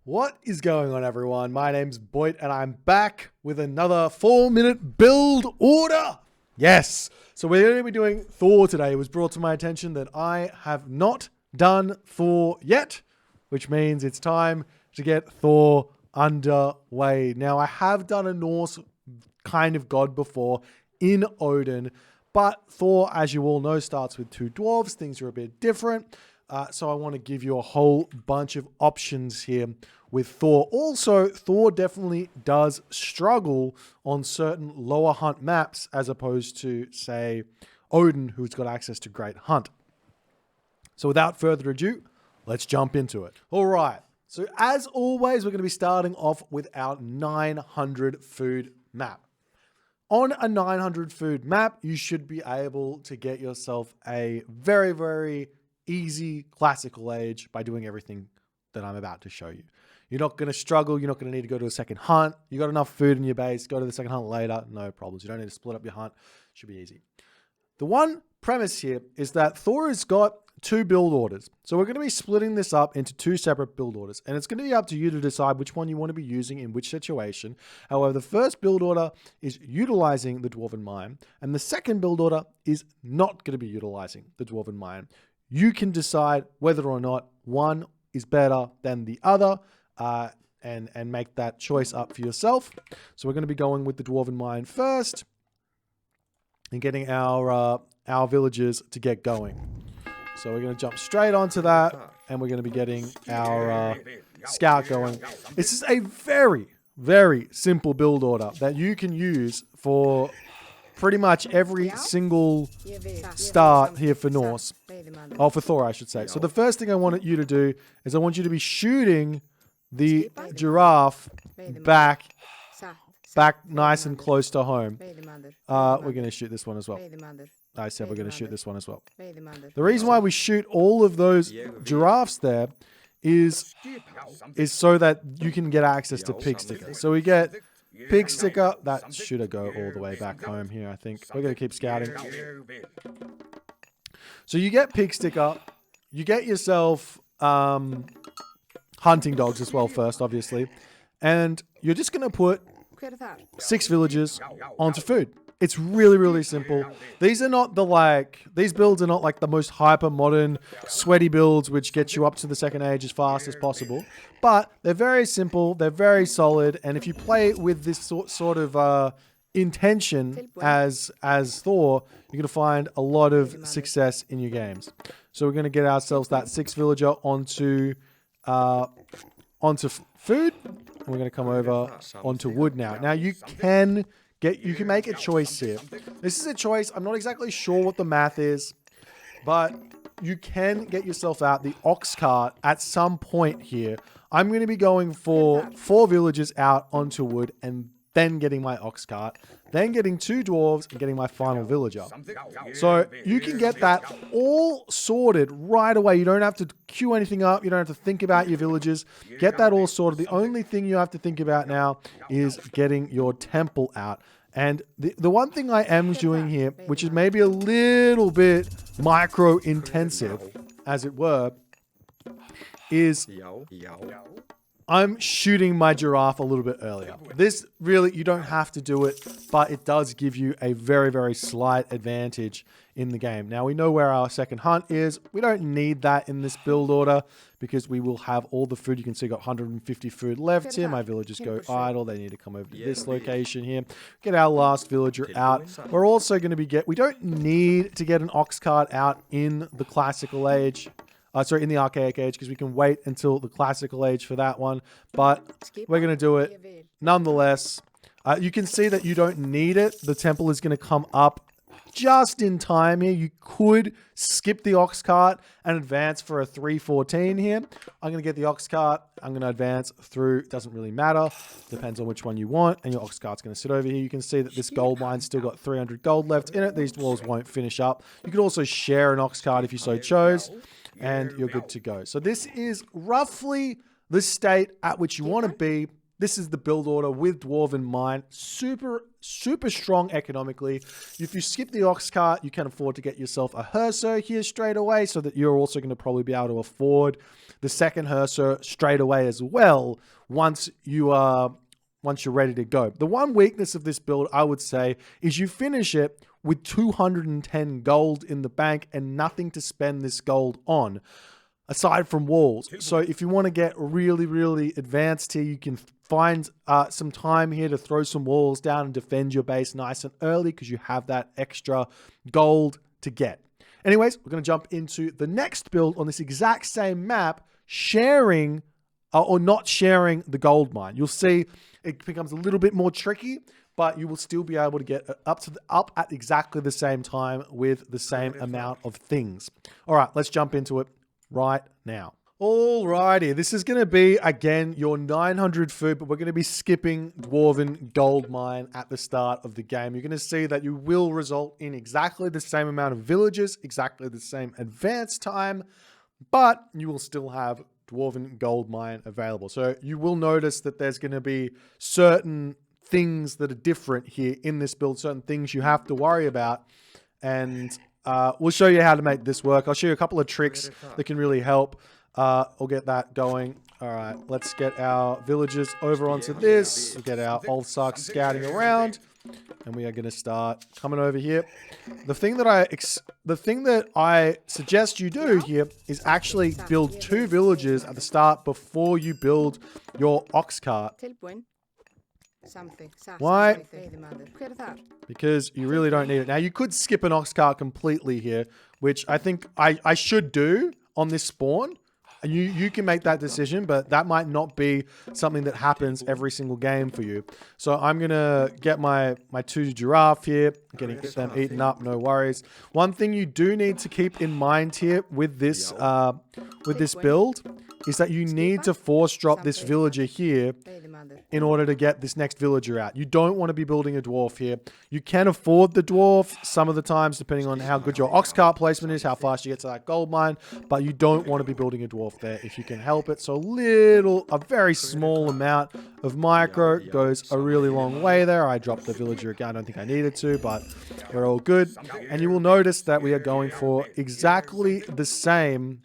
What is going on, everyone? My name's Boit, and I'm back with another 4-minute build order. Yes. So we're going to be doing Thor today. It was brought to my attention that I have not done Thor yet, which means it's time to get Thor underway. Now, I have done a Norse kind of god before in Odin, but Thor, as you all know, starts with 2 dwarves. Things are a bit different. So I want to give you a whole bunch of options here with Thor. Also, Thor definitely does struggle on certain lower hunt maps as opposed to, say, Odin, who's got access to Great Hunt. So without further ado, let's jump into it. All right. So as always, we're going to be starting off with our 900 food map. On a 900 food map, you should be able to get yourself a very, very easy classical age by doing everything that I'm about to show you. You're not going to struggle. You're not going to need to go to a second hunt. You got enough food in your base. Go to the second hunt later. No problems. You don't need to split up your hunt. Should be easy. The one premise here is that Thor has got 2 build orders. So we're going to be splitting this up into 2 separate build orders. And it's going to be up to you to decide which one you want to be using in which situation. However, the first build order is utilizing the Dwarven Mine. And the second build order is not going to be utilizing the Dwarven Mine. You can decide whether or not one is better than the other and make that choice up for yourself. So we're going to be going with the Dwarven Mine first and getting our villagers to get going. So we're going to jump straight onto that and we're going to be getting our scout going. This is a very, very simple build order that you can use for pretty much every single start here for Norse. Oh, for Thor, I should say. So the first thing I want you to do is I want you to be shooting the giraffe back nice and close to home. We're going to shoot this one as well. I said we're going to shoot this one as well. The reason why we shoot all of those giraffes there is so that you can get access to pig sticker. So we get pig sticker. That should go all the way back home here, I think. We're going to keep scouting. So you get pig sticker. You get yourself hunting dogs as well first, obviously. And you're just going to put 6 villagers onto food. It's really, really simple. These are not these builds are not like the most hyper modern sweaty builds which get you up to the second age as fast as possible. But they're very simple, they're very solid, and if you play with this sort of intention as Thor, you're going to find a lot of success in your games. So we're going to get ourselves that 6 villager onto food, and we're going to come over onto wood now. Now you can make a choice here. This is a choice. I'm not exactly sure what the math is, but you can get yourself out the ox cart at some point here. I'm going to be going for 4 villagers out onto wood and then getting my ox cart, then getting 2 dwarves and getting my final villager. So you can get that all sorted right away. You don't have to queue anything up. You don't have to think about your villagers. Get that all sorted. The only thing you have to think about now is getting your temple out. And the one thing I am doing here, which is maybe a little bit micro intensive, as it were, is I'm shooting my giraffe a little bit earlier. This really, you don't have to do it, but it does give you a very, very slight advantage in the game. Now, we know where our second hunt is. We don't need that in this build order because we will have all the food. You can see got 150 food left here. My villagers go idle. They need to come over to this location here. Get our last villager out. We're also going to we don't need to get an ox cart out in the classical age. In the archaic age, because we can wait until the classical age for that one. But we're going to do it nonetheless. You can see that you don't need it. The temple is going to come up just in time here. You could skip the ox cart and advance for a 314 here. I'm going to get the ox cart. I'm going to advance through. Doesn't really matter. Depends on which one you want. And your ox cart's going to sit over here. You can see that this gold mine's still got 300 gold left in it. These walls won't finish up. You could also share an ox cart if you so chose. And you're good to go. So this is roughly the state at which you want to be. This is the build order with Dwarven Mine. Super, super strong economically. If you skip the ox cart, you can afford to get yourself a Herso here straight away so that you're also going to probably be able to afford the second Herser straight away as well once you're ready to go. The one weakness of this build, I would say, is you finish it with 210 gold in the bank and nothing to spend this gold on, aside from walls. So if you want to get really, really advanced here, you can find some time here to throw some walls down and defend your base nice and early because you have that extra gold to get. Anyways, we're going to jump into the next build on this exact same map, sharing or not sharing the gold mine. You'll see it becomes a little bit more tricky, but you will still be able to get up at exactly the same time with the same amount of things. All right, let's jump into it right now. Alrighty, this is going to be, again, your 900 food, but we're going to be skipping Dwarven Gold Mine at the start of the game. You're going to see that you will result in exactly the same amount of villages, exactly the same advance time, but you will still have Dwarven Gold Mine available. So you will notice that there's going to be certain things that are different here in this build, certain things you have to worry about, and we'll show you how to make this work. I'll show you a couple of tricks that can really help. We'll get that going. All right, let's get our villagers over onto this. We'll get our Ulfsark scouting around, and we are going to start coming over here. The thing that I suggest you do here is actually build 2 villages at the start before you build your ox cart. Why? Because you really don't need it. Now, you could skip an ox cart completely here, which I think I should do on this spawn. And you can make that decision, but that might not be something that happens every single game for you. So I'm going to get my 2 giraffe here, get them eaten up, no worries. One thing you do need to keep in mind here with this build is that you need to force drop this villager here in order to get this next villager out. You don't want to be building a dwarf here. You can afford the dwarf some of the times, depending on how good your ox cart placement is, how fast you get to that gold mine, but you don't want to be building a dwarf there if you can help it. So a very small amount of micro goes a really long way there. I dropped the villager again. I don't think I needed to, but we're all good. And you will notice that we are going for exactly the same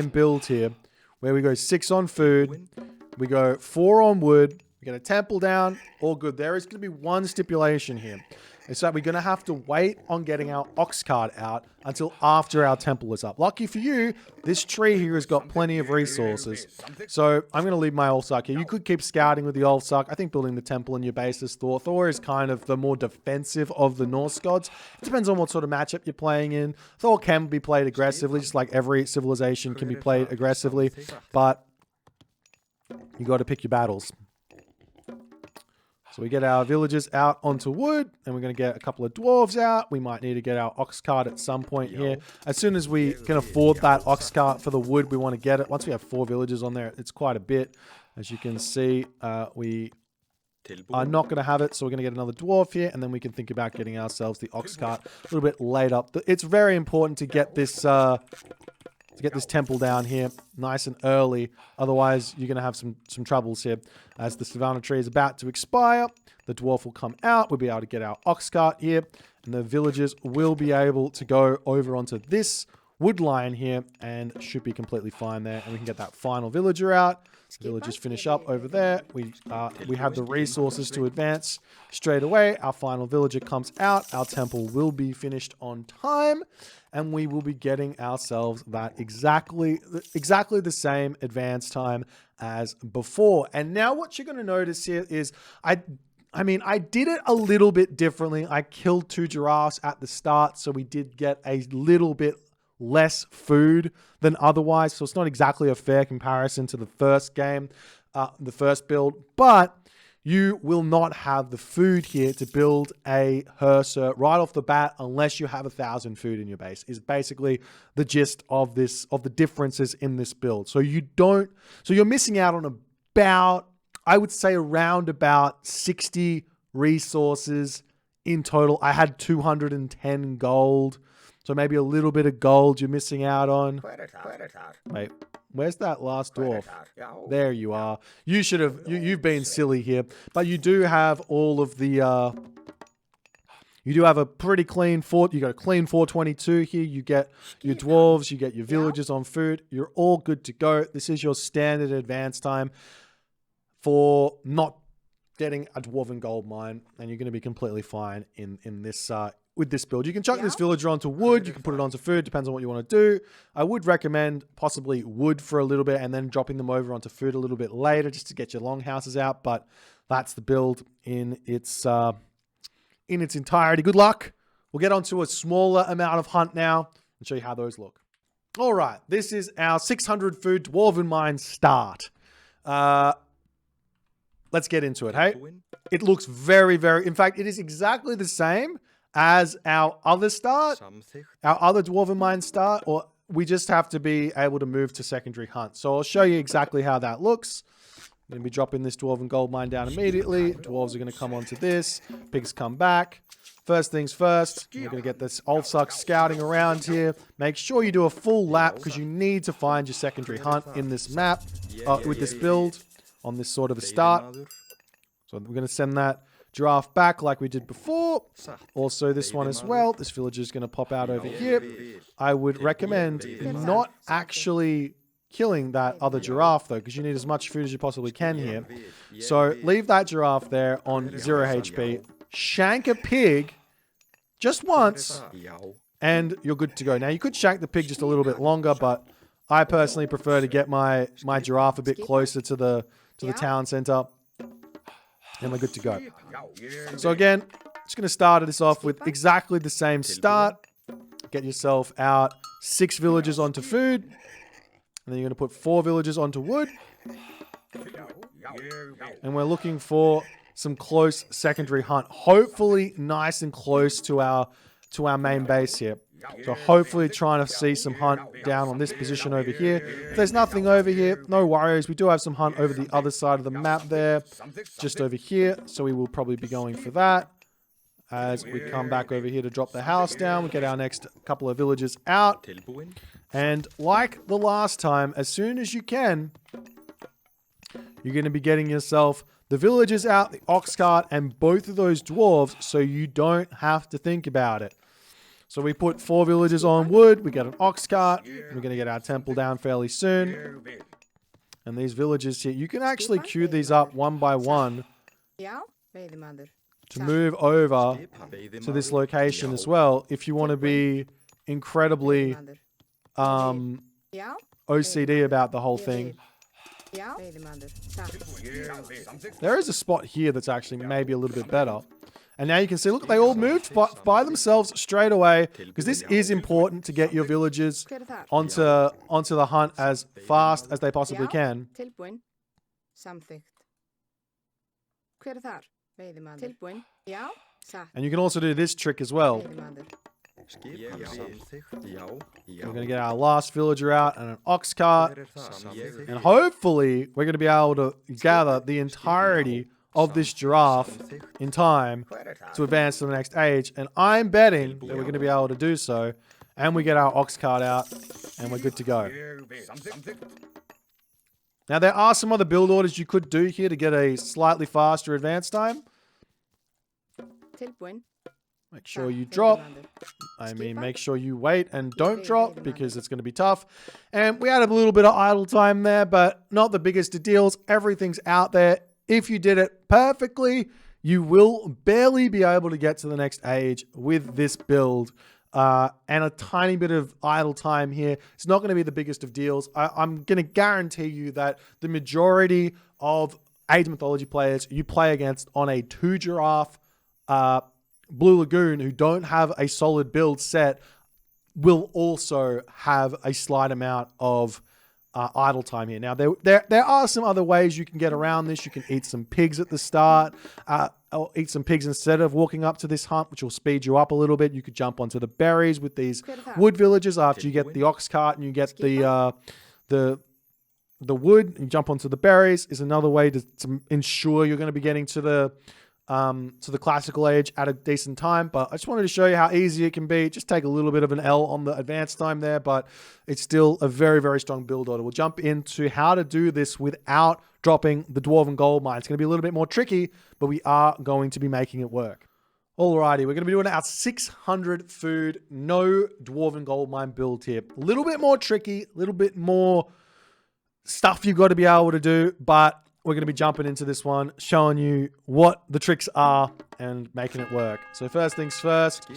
build here, where we go 6 on food, we go 4 on wood, we get a temple down, all good. There is going to be one stipulation here. It's that we're going to have to wait on getting our ox cart out until after our temple is up. Lucky for you, this tree here has got plenty of resources. So I'm going to leave my Ulfsark here. You could keep scouting with the Ulfsark. I think building the temple in your base is Thor. Thor is kind of the more defensive of the Norse gods. It depends on what sort of matchup you're playing in. Thor can be played aggressively, just like every civilization can be played aggressively. But you got to pick your battles. So we get our villagers out onto wood, and we're going to get a couple of dwarves out. We might need to get our ox cart at some point here. As soon as we can afford that ox cart for the wood, we want to get it. Once we have 4 villagers on there, it's quite a bit. As you can see, we are not going to have it, so we're going to get another dwarf here, and then we can think about getting ourselves the ox cart a little bit late up. It's very important to get this temple down here nice and early. Otherwise, you're going to have some troubles here. As the Savannah tree is about to expire, the dwarf will come out. We'll be able to get our ox cart here, and the villagers will be able to go over onto this wood line here and should be completely fine there. And we can get that final villager out. The villagers finish up over there. We have the resources to advance straight away. Our final villager comes out. Our temple will be finished on time, and we will be getting ourselves that exactly the same advance time as before. And now what you're going to notice here is I did it a little bit differently. I killed 2 giraffes at the start, so we did get a little bit less food than otherwise. So it's not exactly a fair comparison to the first game, the first build, but you will not have the food here to build a Herser right off the bat unless you have 1,000 food in your base, is basically the gist of this, of the differences in this build. So you're missing out on about, I would say around about 60 resources in total. I had 210 gold. So maybe a little bit of gold you're missing out on. Wait, where's that last dwarf? There you are. You should have, you've been silly here. But you do have all of the You do have a pretty clean fort. You got a clean 422 here. You get your dwarves, you get your villagers on food. You're all good to go. This is your standard advance time for not getting a dwarven gold mine, and you're going to be completely fine in this with this build. You can chuck this villager onto wood. You can put it onto food. Depends on what you want to do. I would recommend possibly wood for a little bit and then dropping them over onto food a little bit later just to get your longhouses out. But that's the build in its entirety. Good luck. We'll get onto a smaller amount of hunt now and show you how those look. All right, this is our 600 food dwarven mine start. Let's get into it, hey? It looks very, very... In fact, it is exactly the same as our other start, our other dwarven mine start, or we just have to be able to move to secondary hunt. So I'll show you exactly how that looks. I'm going to be dropping this dwarven gold mine down immediately. Dwarves are going to come onto this. Pigs come back. First things first, you're going to get this Ulfsark scouting around here. Make sure you do a full lap because you need to find your secondary hunt in this map, with this build, on this sort of a start. So we're going to send that giraffe back like we did before. Also this one as well. This villager is going to pop out over here. I would recommend not actually killing that other giraffe though, because you need as much food as you possibly can here. So leave that giraffe there on 0 HP. Shank a pig just once and you're good to go. Now you could shank the pig just a little bit longer, but I personally prefer to get my giraffe a bit closer to the town center. And we're good to go. So again, just going to start this off with exactly the same start. Get yourself out 6 villagers onto food. And then you're going to put 4 villagers onto wood. And we're looking for some close secondary hunt. Hopefully nice and close to our main base here. So hopefully trying to see some hunt down on this position over here. If there's nothing over here, no worries. We do have some hunt over the other side of the map there, just over here. So we will probably be going for that. As we come back over here to drop the house down, we get our next couple of villagers out. And like the last time, as soon as you can, you're going to be getting yourself the villagers out, the ox cart, and both of those dwarves so you don't have to think about it. So we put 4 villagers on wood. We get an ox cart. We're going to get our temple down fairly soon. And these villagers here, you can actually queue these up one by one to move over to this location as well if you want to be incredibly OCD about the whole thing. There is a spot here that's actually maybe a little bit better. And now you can see, look, they all moved by themselves straight away because this is important to get your villagers onto the hunt as fast as they possibly can. And you can also do this trick as well. We're going to get our last villager out and an ox cart. And hopefully we're going to be able to gather the entirety of this giraffe in time to advance to the next age. And I'm betting that we're going to be able to do so. And we get our ox cart out and we're good to go. Now there are some other build orders you could do here to get a slightly faster advance time. Make sure you drop. I mean, make sure you wait and don't drop because it's going to be tough. And we had a little bit of idle time there, but not the biggest of deals. Everything's out there. If you did it perfectly, you will barely be able to get to the next age with this build. And a tiny bit of idle time here. It's not going to be the biggest of deals. I'm going to guarantee you that the majority of Age of Mythology players you play against on a 2 giraffe Blue Lagoon who don't have a solid build set will also have a slight amount of idle time here. Now, there are some other ways you can get around this. You can eat some pigs at the start, or eat some pigs instead of walking up to this hunt, which will speed you up a little bit. You could jump onto the berries with these wood villagers after you get the ox cart and you get the wood and you jump onto the berries is another way to ensure you're going to be getting to the classical age at a decent time. But I just wanted to show you how easy it can be. Just take a little bit of an L on the advanced time there, but it's still a very, very strong build order. We'll jump into how to do this without dropping the Dwarven gold mine. It's going to be a little bit more tricky, but we are going to be making it work. Alrighty, we're going to be doing our 600 food, no Dwarven gold mine build here. A little bit more tricky, a little bit more stuff you've got to be able to do, but we're going to be jumping into this one, showing you what the tricks are and making it work. So first things first,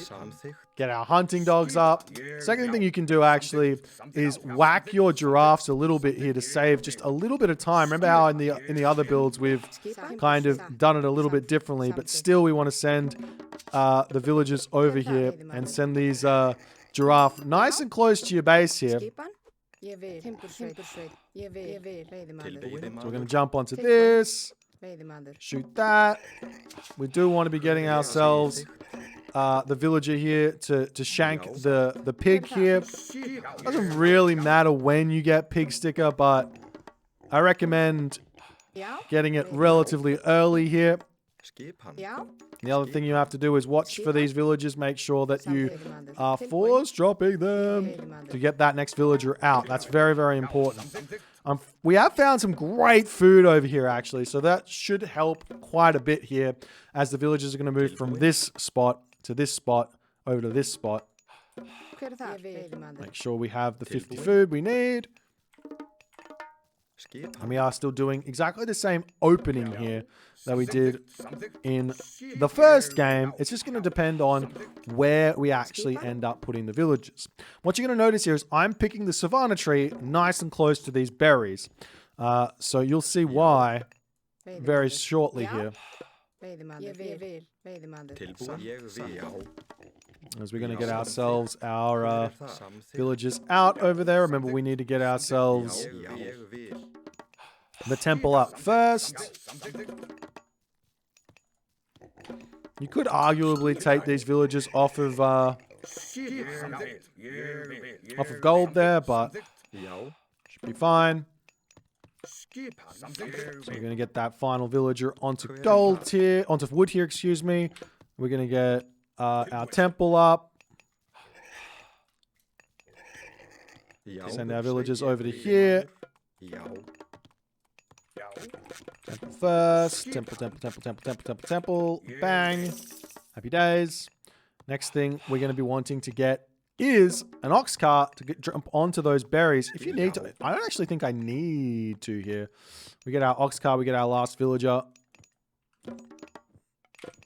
get our hunting dogs up. Second thing you can do actually is whack your giraffes a little bit here to save just a little bit of time. Remember how in the other builds we've kind of done it a little bit differently, but still we want to send the villagers over here and send these giraffe nice and close to your base here. So we're going to jump onto this, shoot that. We do want to be getting ourselves the villager here to shank the pig here. Doesn't really matter when you get pig sticker, but I recommend getting it relatively early here. The other thing you have to do is watch for these villagers. Make sure that you are force dropping them to get that next villager out. That's very, very important. We have found some great food over here, actually. So that should help quite a bit here as the villagers are going to move from this spot to this spot over to this spot. Make sure we have the 50 food we need. And we are still doing exactly the same opening here that we did in the first game. It's just going to depend on where we actually end up putting the villagers. What you're going to notice here is I'm picking the Savannah tree nice and close to these berries. So you'll see why very shortly here. As we're going to get ourselves our villagers out over there. Remember, we need to get ourselves the temple up first. You could arguably take these villagers off of gold there, but should be fine. So we're going to get that final villager onto gold here, onto wood here, excuse me. We're going to get our temple up. Send our villagers over to here. Temple first. Temple. Bang. Happy days. Next thing we're going to be wanting to get is an ox cart to jump onto those berries. If you need to, I don't actually think I need to here. We get our ox cart, we get our last villager.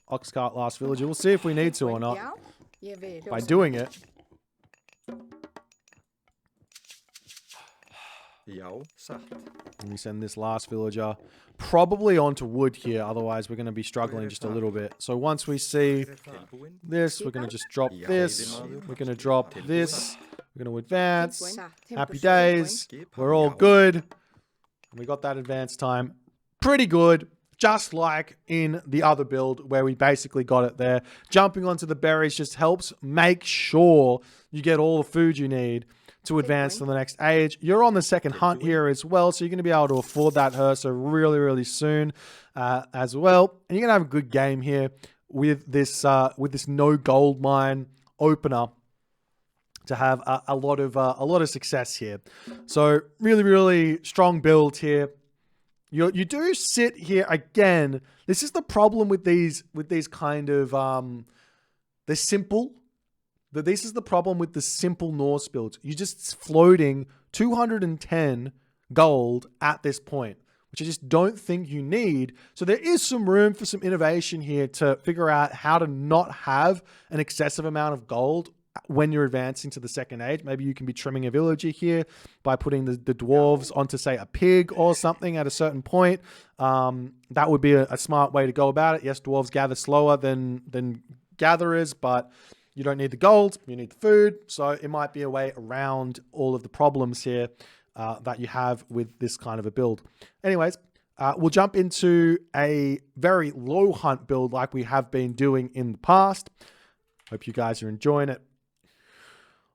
Ox cart, last villager. We'll see if we need to or not by doing it. And we send this last villager probably onto wood here. Otherwise, we're going to be struggling just a little bit. So once we see this, we're going to just drop this. We're going to drop this. We're going to advance. Happy days. We're all good. We got that advance time pretty good. Just like in the other build where we basically got it there. Jumping onto the berries just helps make sure you get all the food you need to advance to the next age. You're on the second hunt here as well, so you're going to be able to afford that Hersa really, really soon as well. And you're going to have a good game here with this no gold mine opener to have a lot of success here. So really, really strong build here. You do sit here again. This is the problem with these kind of they're simple. This is the problem with the simple Norse builds. You're just floating 210 gold at this point, which I just don't think you need. So there is some room for some innovation here to figure out how to not have an excessive amount of gold when you're advancing to the second age. Maybe you can be trimming a villager here by putting the dwarves onto, say, a pig or something at a certain point. That would be a smart way to go about it. Yes, dwarves gather slower than gatherers, but you don't need the gold, you need the food. So it might be a way around all of the problems here that you have with this kind of a build. Anyways, we'll jump into a very low hunt build like we have been doing in the past. Hope you guys are enjoying it.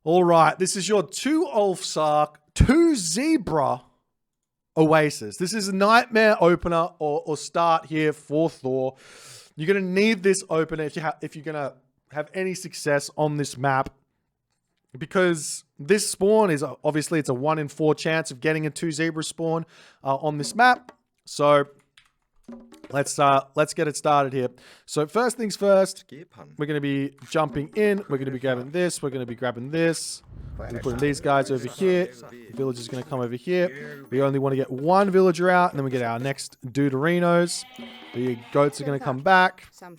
All right, this is your 2 Ulfsark, 2 Zebra Oasis. This is a nightmare opener or start here for Thor. You're going to need this opener if you're going to have any success on this map, because this spawn is obviously it's a 1 in 4 chance of getting a 2 zebra spawn on this map. So Let's get it started here. So first things first, we're going to be jumping in. We're going to be grabbing this. We're going to be grabbing this. We're going to put these guys over here. The villager's going to come over here. We only want to get one villager out, and then we get our next Deuterinos. The goats are going to come back. Going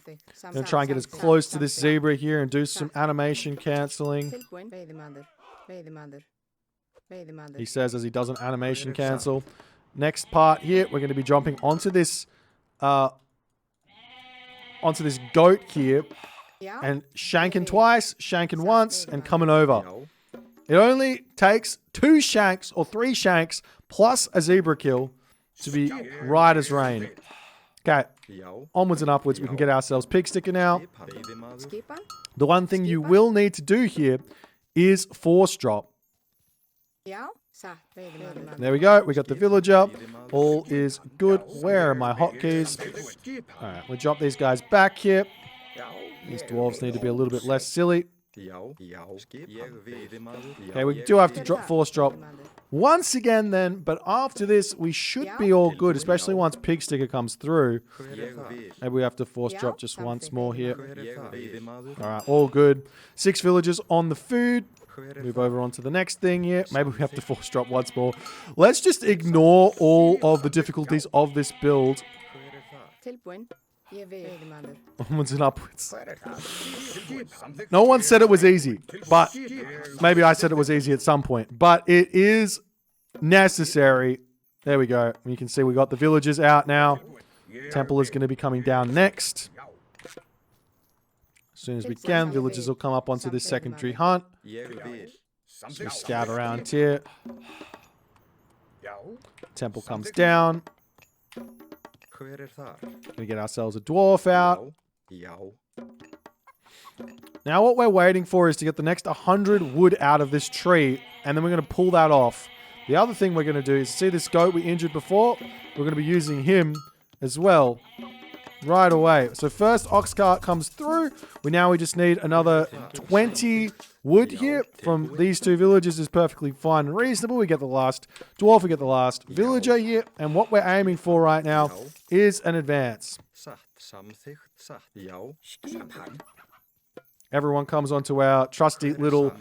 to try and get as close to this zebra here and do some animation cancelling. He says as he does an animation cancel. Next part here, we're going to be jumping onto this goat here and shanking twice, shanking once, and coming over. It only takes 2 shanks or 3 shanks plus a zebra kill to be right as rain. Okay, onwards and upwards. We can get ourselves pig sticker now. The one thing you will need to do here is force drop. There we go. We got the villager. All is good. Where are my hotkeys? Alright, we'll drop these guys back here. These dwarves need to be a little bit less silly. Okay, we do have to force drop once again then, but after this we should be all good, especially once pig sticker comes through. Maybe we have to force drop just once more here. Alright, all good. 6 villagers on the food. Move over onto the next thing here. Maybe we have to force drop once more. Let's just ignore all of the difficulties of this build. Onwards and upwards. No one said it was easy, but maybe I said it was easy at some point. But it is necessary. There we go. You can see we got the villagers out now. Temple is going to be coming down next. As soon as we can, villagers will come up onto this secondary hunt. So we scout around here. Temple comes down. Gonna get ourselves a dwarf out. Now what we're waiting for is to get the next 100 wood out of this tree, and then we're going to pull that off. The other thing we're going to do is, see this goat we injured before? We're going to be using him as well right away. So first ox cart comes through. We just need another 20 wood here from these 2 villagers is perfectly fine and reasonable. We get the last dwarf, we get the last villager here, and what we're aiming for right now is an advance. Everyone comes onto our trusty little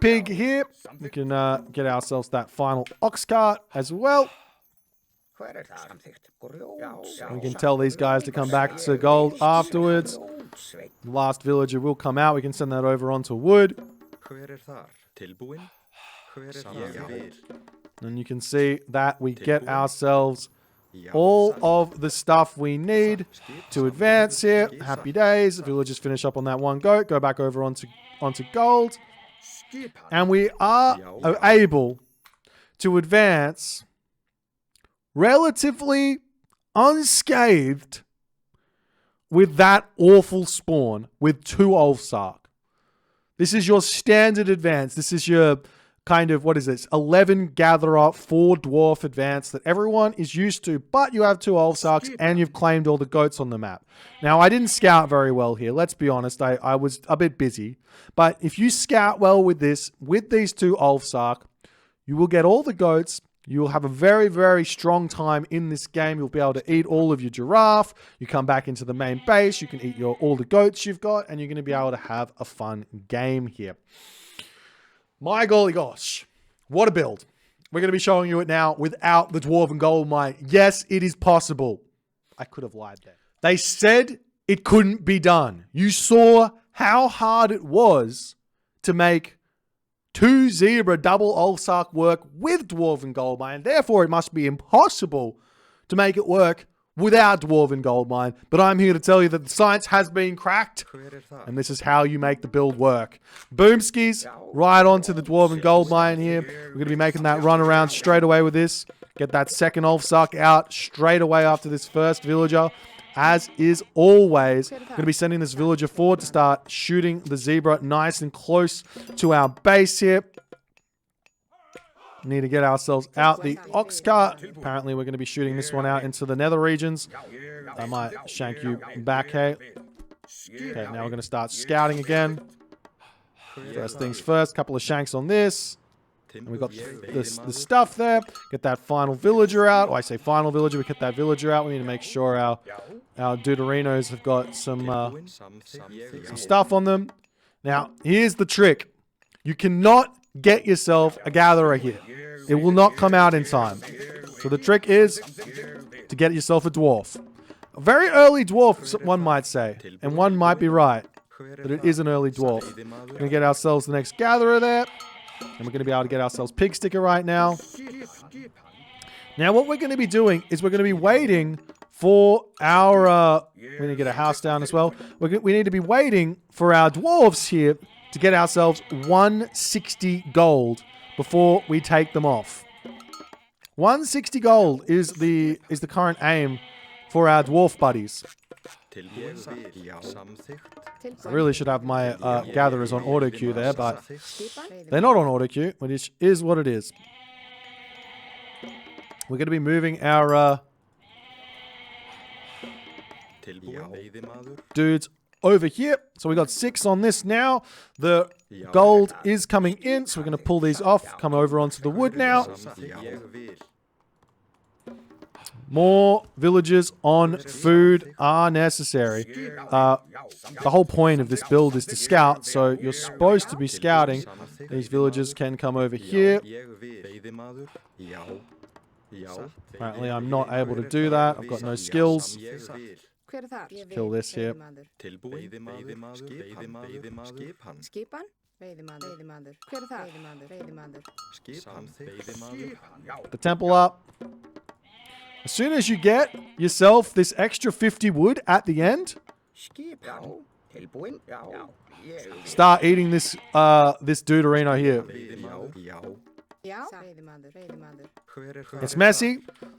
pig here. We can get ourselves that final ox cart as well. We can tell these guys to come back to gold afterwards. The last villager will come out. We can send that over onto wood. And you can see that we get ourselves all of the stuff we need to advance here. Happy days. Villagers finish up on that one goat. Go back over onto gold. And we are able to advance relatively unscathed with that awful spawn with 2 Ulfsark. This is your standard advance. This is your kind of, 11 gatherer, 4 dwarf advance that everyone is used to, but you have 2 Ulfsarks and you've claimed all the goats on the map. Now, I didn't scout very well here. Let's be honest. I was a bit busy. But if you scout well with this, with these 2 Ulfsark, you will get all the goats. You will have a very, very strong time in this game. You'll be able to eat all of your giraffe. You come back into the main base. You can eat all the goats you've got. And you're going to be able to have a fun game here. My golly gosh. What a build. We're going to be showing you it now without the Dwarven Gold Mine. Yes, it is possible. I could have lied there. They said it couldn't be done. You saw how hard it was to make 2 zebra double Ulfsark work with Dwarven Gold Mine. Therefore, it must be impossible to make it work without Dwarven Gold Mine. But I'm here to tell you that the science has been cracked. And this is how you make the build work. Boomskis, right onto the Dwarven Gold Mine here. We're going to be making that run around straight away with this. Get that second Ulfsark out straight away after this first villager. As is always, going to be sending this villager forward to start shooting the zebra nice and close to our base here. Need to get ourselves out the ox cart. Apparently, we're going to be shooting this one out into the nether regions. I might shank you back, hey. Okay, now we're going to start scouting again. First things first, couple of shanks on this. And we've got the stuff there. Get that final villager out. Oh, I say final villager. We get that villager out. We need to make sure our Deuterinos have got some stuff on them. Now, here's the trick. You cannot get yourself a gatherer here. It will not come out in time. So the trick is to get yourself a dwarf. A very early dwarf, one might say. And one might be right. But it is an early dwarf. We're going to get ourselves the next gatherer there. And we're going to be able to get ourselves pig sticker right now. Now what we're going to be doing is we're going to be waiting for our... we need to get a house down as well. We need to be waiting for our dwarves here to get ourselves 160 gold before we take them off. 160 gold is the current aim for our dwarf buddies. I really should have my gatherers on auto queue there, but they're not on auto queue, which is what it is. We're going to be moving our dudes over here. So we got 6 on this now. The gold is coming in, so we're going to pull these off, come over onto the wood now. More villagers on food are necessary. The whole point of this build is to scout, so you're supposed to be scouting. These villagers can come over here. Apparently I'm not able to do that. I've got no skills. Kill this here. The temple up. As soon as you get yourself this extra 50 wood at the end, start eating this this Deuterino here. It's messy.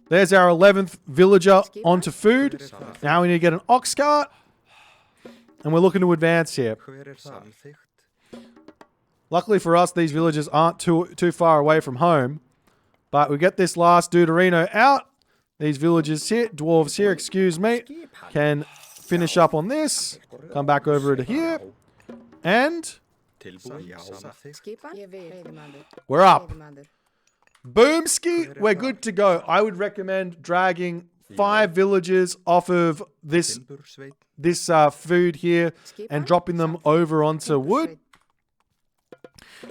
There's our 11th villager onto food. Now we need to get an ox cart. And we're looking to advance here. Luckily for us, these villagers aren't too far away from home. But we get this last Deuterino out. These villagers here, dwarves here, excuse me, can finish up on this. Come back over to here. And we're up. Boomski, we're good to go. I would recommend dragging 5 villagers off of this food here and dropping them over onto wood.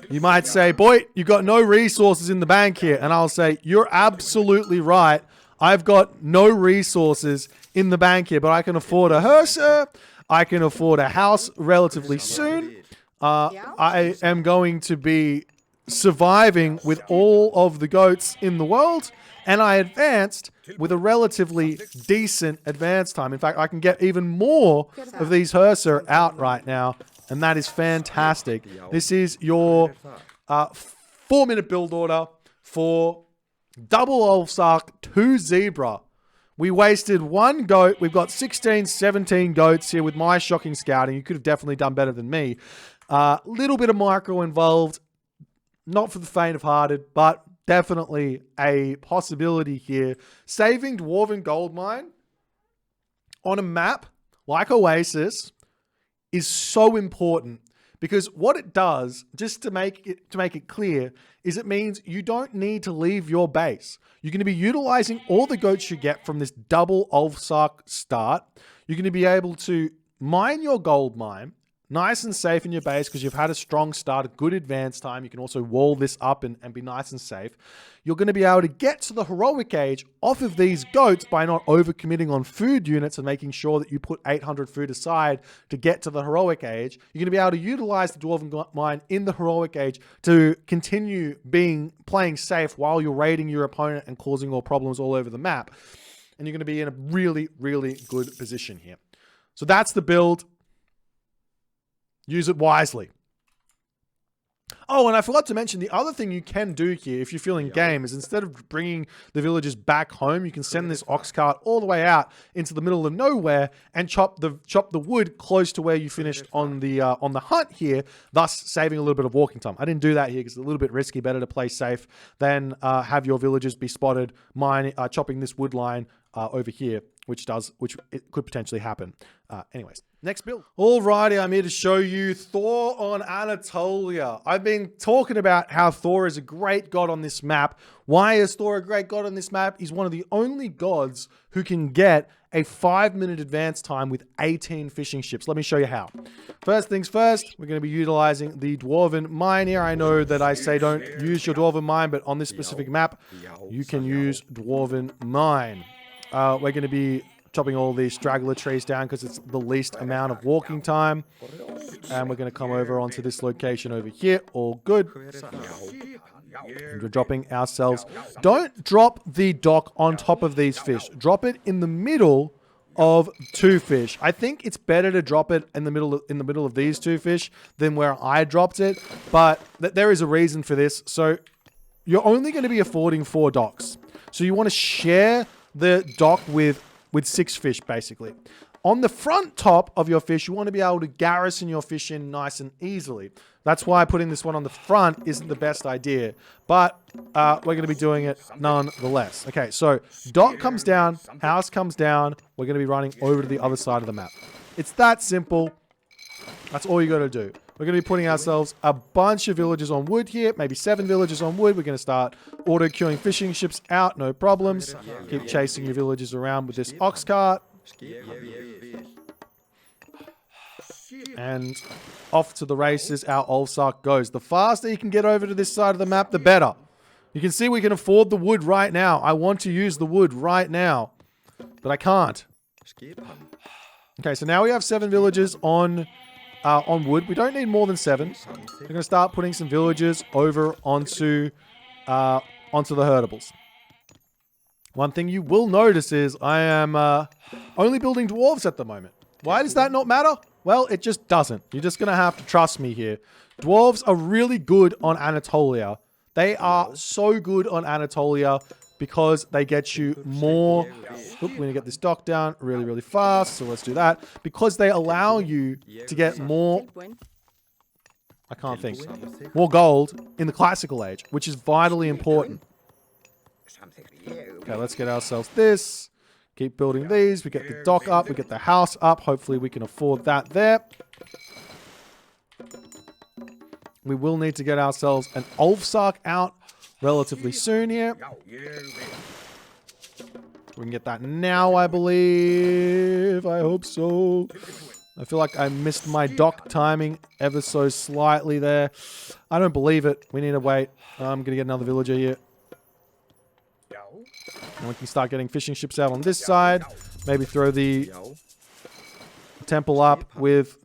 You might say, Boit, you got no resources in the bank here. And I'll say, you're absolutely right. I've got no resources in the bank here, but I can afford a hearse. I can afford a house relatively soon. I am going to be surviving with all of the goats in the world, and I advanced with a relatively decent advance time. In fact, I can get even more of these Herser out right now, and that is fantastic. This is your 4-minute build order for double Ulfsark, 2 zebra. We wasted 1 goat. We've got 16, 17 goats here with my shocking scouting. You could have definitely done better than me. Little bit of micro involved. Not for the faint of hearted, but definitely a possibility here. Saving Dwarven Gold Mine on a map like Oasis is so important. Because what it does, just to make it clear, is it means you don't need to leave your base. You're going to be utilizing all the goats you get from this double Ulfsark start. You're going to be able to mine your gold mine, nice and safe in your base because you've had a strong start, a good advance time. You can also wall this up and be nice and safe. You're going to be able to get to the heroic age off of these goats by not overcommitting on food units and making sure that you put 800 food aside to get to the heroic age. You're going to be able to utilize the Dwarven mine in the heroic age to continue playing safe while you're raiding your opponent and causing all problems all over the map. And you're going to be in a really, really good position here. So that's the build. Use it wisely. Oh, and I forgot to mention the other thing you can do here if you're feeling game is instead of bringing the villagers back home, you can send this ox cart all the way out into the middle of nowhere and chop the wood close to where you finished on the hunt here, thus saving a little bit of walking time. I didn't do that here because it's a little bit risky. Better to play safe than have your villagers be spotted chopping this wood line over here, which it could potentially happen. Anyways, next build. Alrighty, I'm here to show you Thor on Anatolia. I've been talking about how Thor is a great god on this map. Why is Thor a great god on this map? He's one of the only gods who can get a 5-minute advance time with 18 fishing ships. Let me show you how. First things first, we're going to be utilizing the Dwarven mine here. I know that I say don't use your Dwarven mine, but on this specific map, you can use Dwarven mine. We're going to be chopping all these straggler trees down because it's the least amount of walking time. And we're going to come over onto this location over here. All good. And we're dropping ourselves. Don't drop the dock on top of these fish. Drop it in the middle of 2 fish. I think it's better to drop it in the middle of these 2 fish than where I dropped it. But there is a reason for this. So you're only going to be affording 4 docks. So you want to share the dock with 6 fish, basically. On the front top of your fish, you want to be able to garrison your fish in nice and easily. That's why putting this one on the front isn't the best idea. But we're going to be doing it nonetheless. Okay, so dock comes down, house comes down. We're going to be running over to the other side of the map. It's that simple. That's all you got to do. We're going to be putting ourselves a bunch of villages on wood here, maybe 7 villages on wood. We're going to start auto-queuing fishing ships out, no problems. Keep chasing your villages around with this ox cart. And off to the races our Ulfsark goes. The faster you can get over to this side of the map, the better. You can see we can afford the wood right now. I want to use the wood right now, but I can't. Okay, so now we have 7 villages on wood. We don't need more than 7. We're going to start putting some villages over onto the herdables. One thing you will notice is I am only building dwarves at the moment. Why does that not matter? Well, it just doesn't. You're just going to have to trust me here. Dwarves are really good on Anatolia. They are so good on Anatolia because they get you more... Oop, we're going to get this dock down really, really fast. So let's do that. Because they allow you to get more... I can't think. More gold in the classical age, which is vitally important. Okay, let's get ourselves this. Keep building these. We get the dock up. We get the house up. Hopefully we can afford that there. We will need to get ourselves an Ulfsark out relatively soon here. We can get that now, I believe. I hope so. I feel like I missed my dock timing ever so slightly there. I don't believe it. We need to wait. I'm going to get another villager here. And we can start getting fishing ships out on this side. Maybe throw the temple up with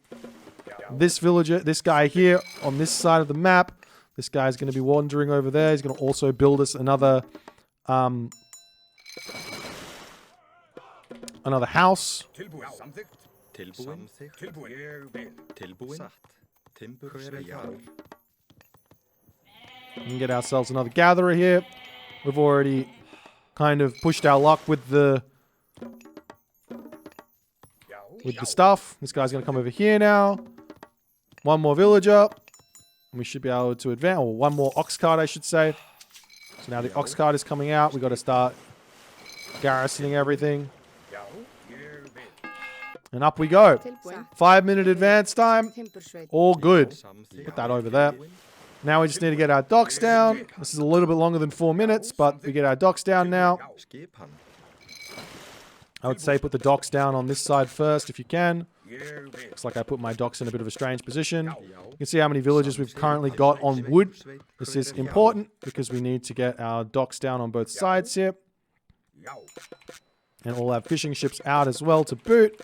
this villager, this guy here on this side of the map. This guy's going to be wandering over there. He's going to also build us another house. We can get ourselves another gatherer here. We've already kind of pushed our luck with the stuff. This guy's going to come over here now. One more villager. We should be able to advance. Or one more ox cart, I should say. So now the ox cart is coming out. We've got to start garrisoning everything. And up we go. 5-minute advance time. All good. Put that over there. Now we just need to get our docks down. This is a little bit longer than 4 minutes, but we get our docks down now. I would say put the docks down on this side first if you can. Looks like I put my docks in a bit of a strange position. You can see how many villages we've currently got on wood. This is important because we need to get our docks down on both sides here. And all our fishing ships out as well to boot.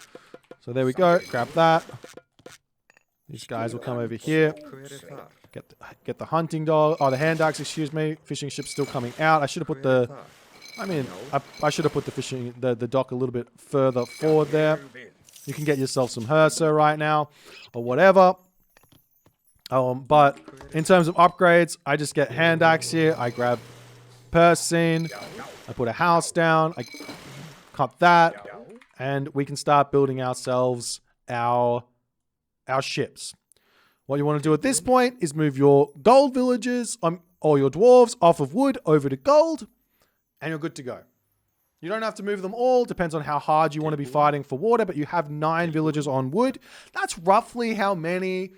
So there we go. Grab that. These guys will come over here. Get the hunting dog. Oh, the hand axe, excuse me. Fishing ship's still coming out. I should have put the... I should have put the dock a little bit further forward there. You can get yourself some Hersa right now. Or whatever. But in terms of upgrades, I just get hand axe here. I grab Persine. I put a house down. I cut that. And we can start building ourselves our ships. What you want to do at this point is move your gold villagers or your dwarves off of wood over to gold, and you're good to go. You don't have to move them all. Depends on how hard you want to be fighting for water, but you have 9 villagers on wood. That's roughly how many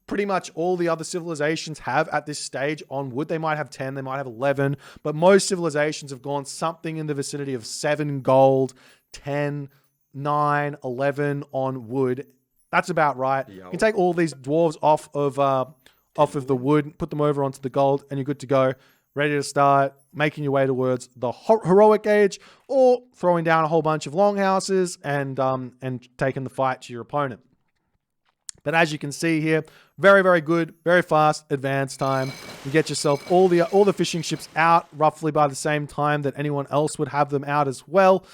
pretty much all the other civilizations have at this stage on wood. They might have 10, they might have 11, but most civilizations have gone something in the vicinity of 7 gold, 10, 9, 11 on wood. That's about right. You can take all these dwarves off of the wood, put them over onto the gold, and you're good to go. Ready to start making your way towards the heroic age, or throwing down a whole bunch of longhouses and taking the fight to your opponent. But as you can see here, very, very good, very fast advance time. You get yourself all the fishing ships out roughly by the same time that anyone else would have them out as well.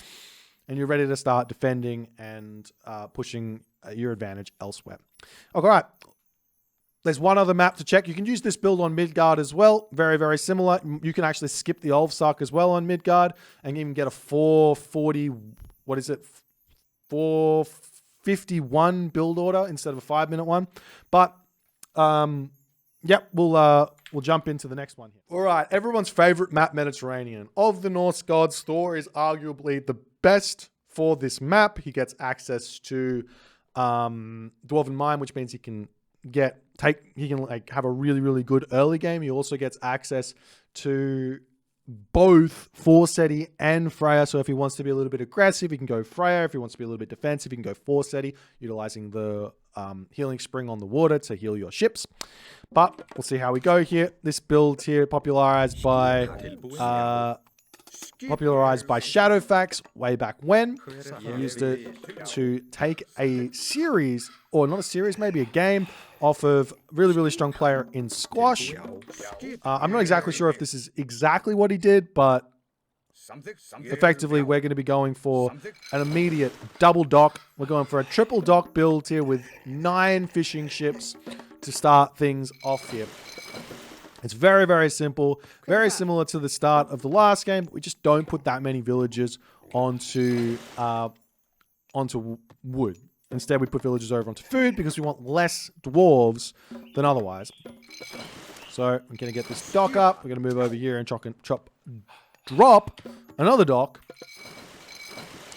And you're ready to start defending and pushing your advantage elsewhere. All right. There's one other map to check. You can use this build on Midgard as well. Very, very similar. You can actually skip the Ulfsark as well on Midgard and even get a 440, 451 build order instead of a 5-minute one. But, yep, we'll jump into the next one here. All right, everyone's favorite map, Mediterranean. Of the Norse gods, Thor is arguably the best for this map. He gets access to Dwarven Mine, which means he can have a really, really good early game. He also gets access to both Forseti and Freya. So if he wants to be a little bit aggressive, he can go Freya. If he wants to be a little bit defensive, he can go Forseti, utilizing the healing spring on the water to heal your ships. But we'll see how we go here. This build here, popularized by Shadowfax way back when. He used it to take a series, or not a series, maybe a game off of really, really strong player in squash. I'm not exactly sure if this is exactly what he did, but effectively we're going to be going for an immediate double dock. We're going for a triple dock build here with 9 fishing ships to start things off here. It's very, very simple, very similar to the start of the last game, but we just don't put that many villagers onto wood. Instead, we put villagers over onto food because we want less dwarves than otherwise. So I'm going to get this dock up. We're going to move over here and drop another dock.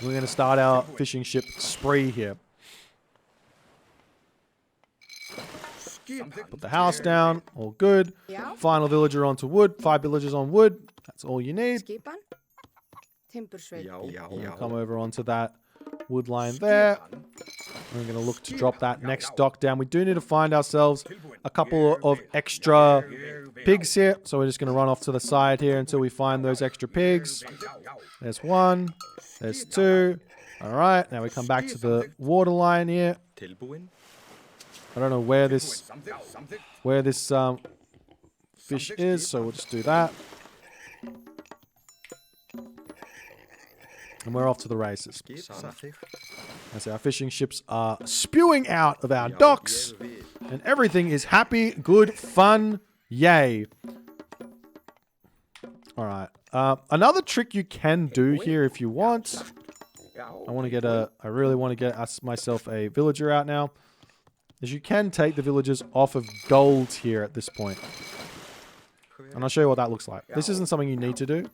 We're going to start our fishing ship spree here. Put the house down. All good. Final villager onto wood. 5 villagers on wood. That's all you need. We'll come over onto that wood line there. We're going to look to drop that next dock down. We do need to find ourselves a couple of extra pigs here. So we're just going to run off to the side here until we find those extra pigs. There's 1. There's 2. All right. Now we come back to the water line here. I don't know where this fish is, so we'll just do that. And we're off to the races. As our fishing ships are spewing out of our docks, and everything is happy, good, fun, yay. All right. Another trick you can do here if you want. I really want to get myself a villager out now. Is you can take the villagers off of gold here at this point. And I'll show you what that looks like. This isn't something you need to do.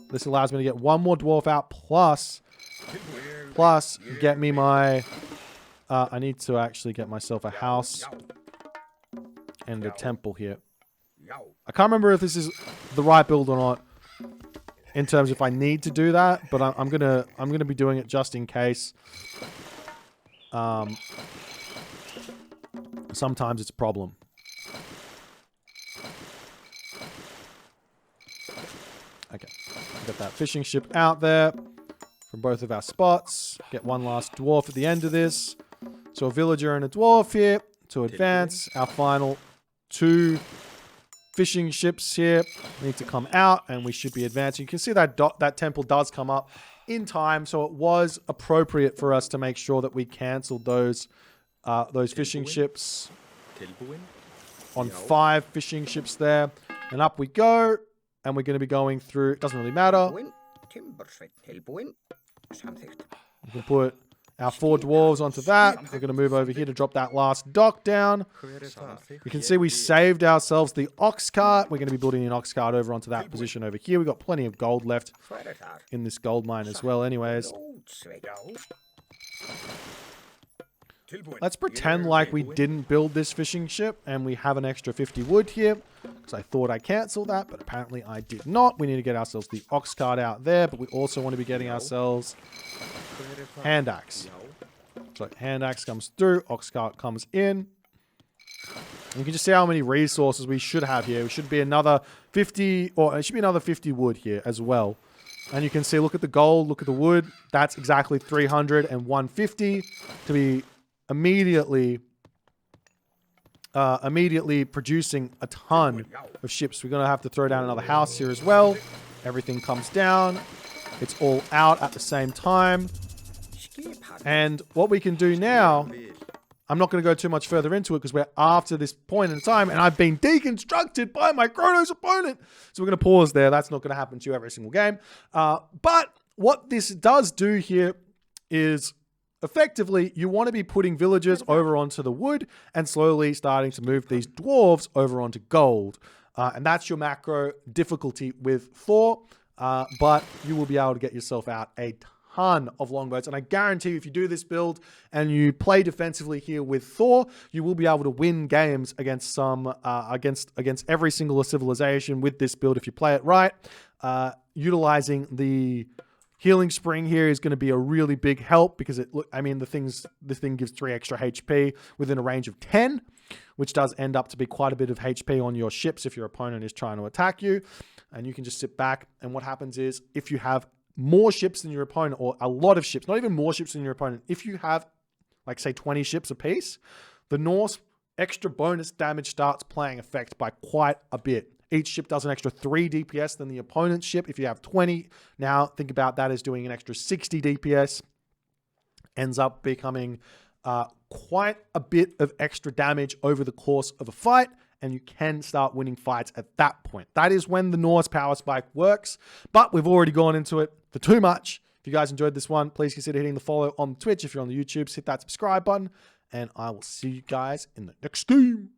This allows me to get 1 more dwarf out, plus get me my... I need to actually get myself a house and a temple here. I can't remember if this is the right build or not in terms of if I need to do that, but I'm gonna be doing it just in case. Sometimes it's a problem. Okay, get that fishing ship out there from both of our spots. Get 1 last dwarf at the end of this. So a villager and a dwarf here to advance. Our final 2 fishing ships here need to come out, and we should be advancing. You can see that that temple does come up in time, so it was appropriate for us to make sure that we cancelled those fishing ships on 5 fishing ships there. And up we go. And we're going to be going through... It doesn't really matter. You can put our 4 dwarves onto that. We're going to move over here to drop that last dock down. You can see we saved ourselves the ox cart. We're going to be building an ox cart over onto that position over here. We've got plenty of gold left in this gold mine as well anyways. Let's pretend like we didn't build this fishing ship and we have an extra 50 wood here, because I thought I canceled that, but apparently I did not. We need to get ourselves the ox cart out there, but we also want to be getting ourselves hand axe. So hand axe comes through, ox cart comes in. And you can just see how many resources we should have here. It should be another 50, or it should be another 50 wood here as well. And you can see, look at the gold, look at the wood. That's exactly 300 and 150 to be immediately producing a ton of ships. We're going to have to throw down another house here as well. Everything comes down. It's all out at the same time. And what we can do now, I'm not going to go too much further into it because we're after this point in time and I've been deconstructed by my Chronos opponent. So we're going to pause there. That's not going to happen to you every single game. But what this does do here is effectively, you want to be putting villagers over onto the wood and slowly starting to move these dwarves over onto gold. And that's your macro difficulty with Thor. But you will be able to get yourself out a ton of longbows. And I guarantee you, if you do this build and you play defensively here with Thor, you will be able to win games against against every single civilization with this build if you play it right. Utilizing the healing spring here is going to be a really big help because this thing gives 3 extra HP within a range of 10, which does end up to be quite a bit of HP on your ships if your opponent is trying to attack you. And you can just sit back, and what happens is if you have more ships than your opponent, or a lot of ships, not even more ships than your opponent, if you have, like, say 20 ships apiece, the Norse extra bonus damage starts playing effect by quite a bit. Each ship does an extra 3 DPS than the opponent's ship. If you have 20, now think about that as doing an extra 60 DPS. Ends up becoming quite a bit of extra damage over the course of a fight, and you can start winning fights at that point. That is when the Norse power spike works, but we've already gone into it for too much. If you guys enjoyed this one, please consider hitting the follow on Twitch. If you're on the YouTube, hit that subscribe button, and I will see you guys in the next game.